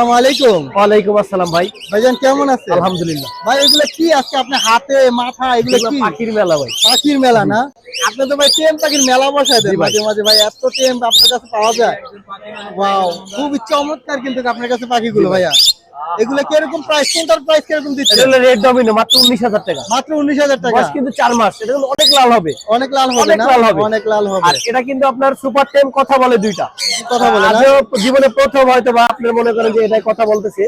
আসসালামু আলাইকুম। ওয়ালাইকুম আসসালাম ভাই। ভাইজান কেমন আছেন? আলহামদুলিল্লাহ। ভাই এগুলো কি আজকে আপনার হাতে মাথা এগুলো এগুলো কি? পাখির মেলা ভাই। পাখির মেলা না? আপনি তো ভাই টেম পাখির মেলা বসায় দেন জি ভাই। মাঝে মাঝে ভাই, এত টেম আপনার কাছে পাওয়া যায়? ওয়াও, খুবই চমৎকার কিন্তু আপনার কাছে পাখিগুলো ভাইয়া। এগুলো কিরকম প্রাইস, কোনটার প্রাইস কিরকম এটা দিচ্ছেন? হলো রেড ডমিনো মাত্র 19,000 টাকা। মাত্র 19,000 টাকা। বয়স কিন্তু 4 মাস। এটা কিন্তু অনেক লাল হবে। অনেক লাল হবে অনেক না? লাল হবে। অনেক লাল হবে। আর এটা কিন্তু আপনার সুপার টেম কথা বলে দুইটা। কথা বলে না? আজও জীবনে প্রথম হয়তো বা আপনি মনে করেন যে এটাই কথা বলতেছে।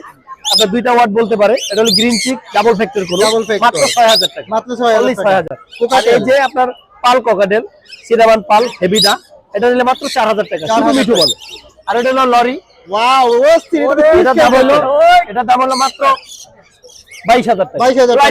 আপনার দুইটা ওয়ার্ড বলতে পারে। এটা হলো গ্রিন চিক ডাবল ফ্যাক্টর করুন। Double factor. মাত্র 6,000 টাকা। মাত্র 6,000 Only টাকা। 6,000। আর এই যে আপনার পাল ককাটেল, সিরামান পাল হেভিটা, এটা নিলে মাত্র 4,000 টাকা। শুধু 4,000 মিঠু বলে। আর এটা হলো লরি। ওয়াও, অস্থির। এটা দাম হলো মাত্র 22,000 টাকা। 22,000 টাকা।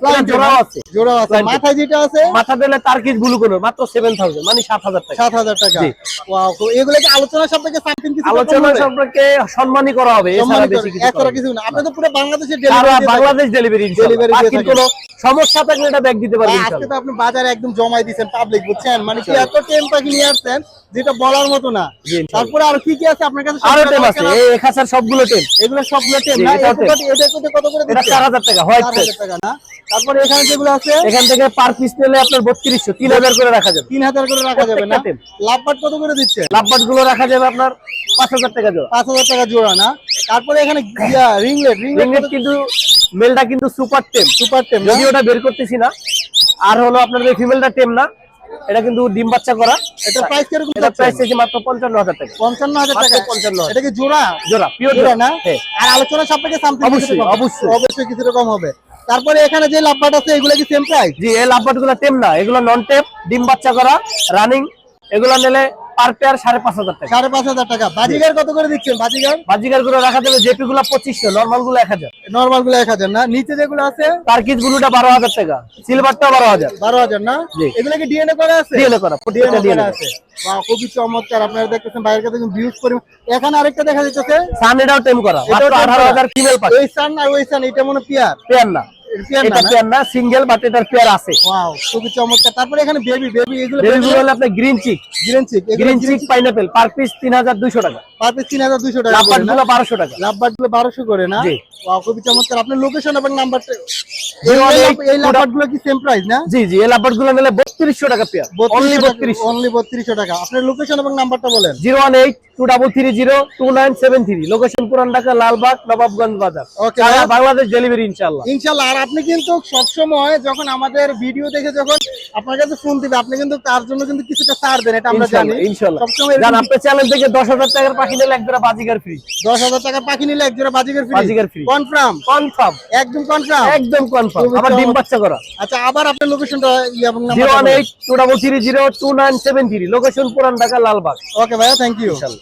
এটা জোড়াও আছে। জোড়া আছে। Blind মাথায় যেটা আছে মাথা দিলে তার্কিশ ব্লু কোন মাত্র 7,000 মানে 7,000 টাকা। 7,000 টাকা। জি। ওয়াও, তো এগুলো কি আলোচনা সাপেক্ষে সামথিং কিছু আলোচনা সম্পর্কে সম্মানই করা হবে, এছাড়া বেশি কিছু করা এছাড়া হবে কিছু না। আপনি তো পুরো বাংলাদেশের না। সারা ডেলিভারি বাংলাদেশ ডেলিভারি Delivery দিয়ে বাকি থাকেন। কোনো সমস্যা থাকলে এটা ব্যাক দিতে পারবেন আজকে ইনশাআল্লাহ। তো আপনি বাজারে একদম জমাই দিয়েছেন পাবলিক, বুঝছেন? মানে কি এত টেম পাখি নিয়ে আসছেন যেটা বলার মতো না। জি, ইনশাআল্লাহ। তারপরে আর কি কি আছে আপনার কাছে? আরো টেম আছে, এই খাসার সবগুলো টেম। এগুলো সবগুলো টেম জি, না? এটাও এটা কত করে এটা দিচ্ছেন? 4,000 টাকা হোয়াইট 4,000 টাকা না? তারপরে এখানে যেগুলো আছে এখান থেকে পার পিস নিলে আপনার 3200 3,000 করে রাখা যাবে। 3,000 করে রাখা যাবে না? প্রত্যেকটা টেম। লাভবাট কত করে দিচ্ছে? লাভবাট গুলো রাখা যাবে আপনার 5,000 টাকা জোড়া। 5,000 টাকা জোড়া না? তারপরে এখানে রিংলেট রিংনেট কিন্তু মেলটা কিন্তু সুপার টেম। সুপার টেম না? যদি ওটা বের করতেছি না। আর হলো আপনার এই ফিমেলটা টেম না, এটা কিন্তু ডিম বাচ্চা করা। এটা প্রাইস কিরকম? এটা প্রাইস আছে মাত্র 55,000 টাকা। 55,000 টাকা। মাত্র 55,000 এটা কি জোড়া? জোড়া পিওর জোড়া না? হ্যাঁ। আর আলোচনা সাপেক্ষে সামথিং অবশ্যই, অবশ্যই। অবশ্যই কিছু রকম হবে। তারপরে এখানে যে লাভবাট আছে এগুলো কি সেম প্রাইস? জি, এই লাভবাট গুলো টেম না, এগুলো নন টেম, ডিম বাচ্চা করা, রানিং। এগুলো নিলে পার পেয়ার 5,500 টাকা। 5,500 টাকা। বাজিগার কত করে দিচ্ছেন? বাজিগার বাজিকার গুলো রাখা যাবে, জেপি গুলো 2500, নরমাল গুলো 1000। নরমাল গুলো 1,000 না? নিচে যেগুলো আছে টার্কিশ ব্লুটা 12,000 টাকা, সিলভারটা 12,000। 12,000 না? জি। এগুলো কি ডিএনএ করা আছে? ডিএনএ করা, প্রত্যেকটা ডিএনএ ডিএনএ করা আছে। বাহ, খুবই চমৎকার। আপনারা দেখতেছেন বাইরের কাছে ভিউজ পরিমাণ। এখানে আরেকটা দেখা যাচ্ছে, সান এটাও টেম করা, মাত্র 18,000 ফিমেল পাখি। এই সান আর ওই সান এটা মনে পিয়ার পেয়ার না, পিয়ার এটা না? পেয়ার না, সিঙ্গেল, বাট এটার পেয়ার আছে। ওয়াও, খুবই চমৎকার। তারপরে এখানে বেবি এগুলো বেবিগুলো হলো আপনার green cheek, green cheek, green cheek pineapple, per piece 3,200 টাকা। পার পিস 3,200 টাকা লাভবাট করে না? গুলো 1,200 টাকা। লাভবাট গুলো 1,200 করে না? জি। ওয়াও, খুবই চমৎকার। আপনার লোকেশন এবং নাম্বারটা। 018 এই লাভবাট গুলো কি সেম প্রাইস না? জি জি, এই লাভবাট গুলো নিলে 3200 টাকা পেয়ার। অনলি 3200। অনলি 3200 টাকা। আপনার লোকেশন এবং নাম্বারটা বলেন। 018-2330-2973। লোকেশন পুরান ঢাকা, লালবাগ, নবাবগঞ্জ বাজার। Okay, সারা ভাইয়া। বাংলাদেশ ডেলিভারি ইনশাআল্লাহ। ইনশাআল্লাহ। আর আপনি কিন্তু সবসময় যখন আমাদের ভিডিও দেখে যখন আপনার কাছে ফোন দিবে, আপনি কিন্তু তার জন্য কিন্তু কিছুটা ছাড় দেন, এটা আমরা জানি। ইনশাআল্লাহ, ইনশাআল্লাহ। সবসময় জান আপনার চ্যানেল থেকে 10,000 টাকার পাখি নিলে এক জোড়া বাজিকার ফ্রি। 10,000 টাকা পাখি নিলে এক জোড়া Baazigar free. Baazigar free। Confirm? Confirm, একদম কনফার্ম? একদম কনফার্ম। খুবই আবার ডিম চমৎকার। বাচ্চা করা। আচ্ছা, আবার আপনার লোকেশনটা এবং নাম্বারটা বলেন। 018-2330-2973। লোকেশন পুরান ঢাকা, লালবাগ। ওকে ভাইয়া, থ্যাংক ইউ। ইনশাআল্লাহ।